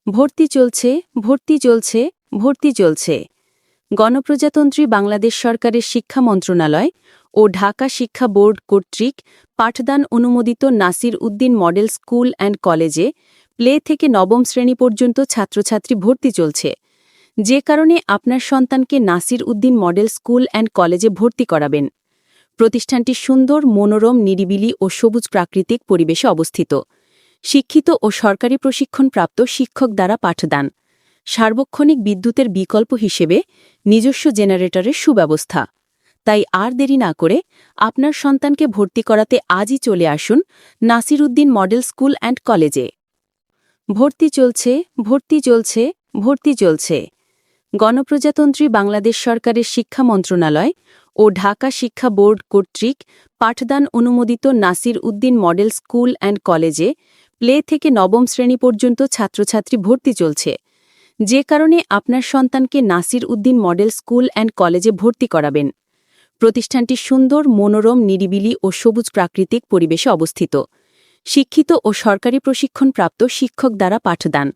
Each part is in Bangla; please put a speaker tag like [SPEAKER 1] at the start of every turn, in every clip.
[SPEAKER 1] ভর্তি চলছে, ভর্তি চলছে, ভর্তি চলছে। গণপ্রজাতন্ত্রী বাংলাদেশ সরকারের শিক্ষা মন্ত্রণালয় ও ঢাকা শিক্ষা বোর্ড কর্তৃক পাঠদান অনুমোদিত Nasir Uddin model school and কলেজে প্লে থেকে নবম শ্রেণী পর্যন্ত ছাত্রছাত্রী ভর্তি চলছে। যে কারণে আপনার সন্তানকে Nasir Uddin model school and কলেজে ভর্তি করাবেন। প্রতিষ্ঠানটি সুন্দর, মনোরম, নিরিবিলি ও সবুজ প্রাকৃতিক পরিবেশে অবস্থিত। শিক্ষিত ও সরকারি প্রশিক্ষণপ্রাপ্ত শিক্ষক দ্বারা পাঠদান, সার্বক্ষণিক বিদ্যুতের বিকল্প হিসেবে নিজস্ব জেনারেটরের সুব্যবস্থা। তাই আর দেরি না করে আপনার সন্তানকে ভর্তি করাতে আজই চলে আসুন Nasir Uddin model school and কলেজে। ভর্তি চলছে, ভর্তি চলছে, ভর্তি চলছে। গণপ্রজাতন্ত্রী বাংলাদেশ সরকারের শিক্ষা মন্ত্রণালয় ও ঢাকা শিক্ষা বোর্ড কর্তৃক পাঠদান অনুমোদিত Nasir Uddin model school and কলেজে প্লে থেকে নবম শ্রেণী পর্যন্ত ছাত্রছাত্রী ভর্তি চলছে। যে কারণে আপনার সন্তানকে Nasir Uddin model school and কলেজে ভর্তি করাবেন। প্রতিষ্ঠানটি সুন্দর, মনোরম, নিরিবিলি ও সবুজ প্রাকৃতিক পরিবেশে অবস্থিত। শিক্ষিত ও সরকারি প্রশিক্ষণপ্রাপ্ত শিক্ষক দ্বারা পাঠদান,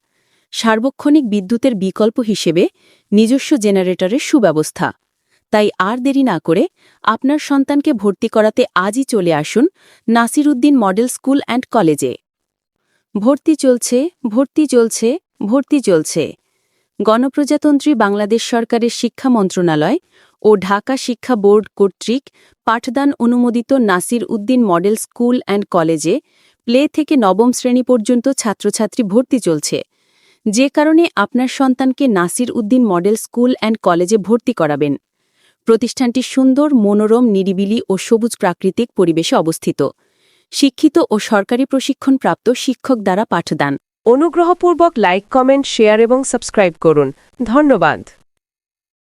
[SPEAKER 1] সার্বক্ষণিক বিদ্যুতের বিকল্প হিসেবে নিজস্ব জেনারেটরের সুব্যবস্থা। তাই আর দেরি না করে আপনার সন্তানকে ভর্তি করাতে আজই চলে আসুন Nasir Uddin model school and কলেজে। ভর্তি চলছে, ভর্তি চলছে, ভর্তি চলছে। গণপ্রজাতন্ত্রী বাংলাদেশ সরকারের শিক্ষা মন্ত্রণালয় ও ঢাকা শিক্ষা বোর্ড কর্তৃক পাঠদান অনুমোদিত Nasir Uddin model school and কলেজে প্লে থেকে নবম শ্রেণী পর্যন্ত ছাত্রছাত্রী ভর্তি চলছে। যে কারণে আপনার সন্তানকে Nasir Uddin model school and কলেজে ভর্তি করাবেন। প্রতিষ্ঠানটি সুন্দর, মনোরম, নিরিবিলি ও সবুজ প্রাকৃতিক পরিবেশে অবস্থিত। শিক্ষিত ও সরকারি প্রশিক্ষণপ্রাপ্ত শিক্ষক দ্বারা পাঠদান।
[SPEAKER 2] অনুগ্রহপূর্বক লাইক, কমেন্ট, শেয়ার এবং সাবস্ক্রাইব করুন। ধন্যবাদ।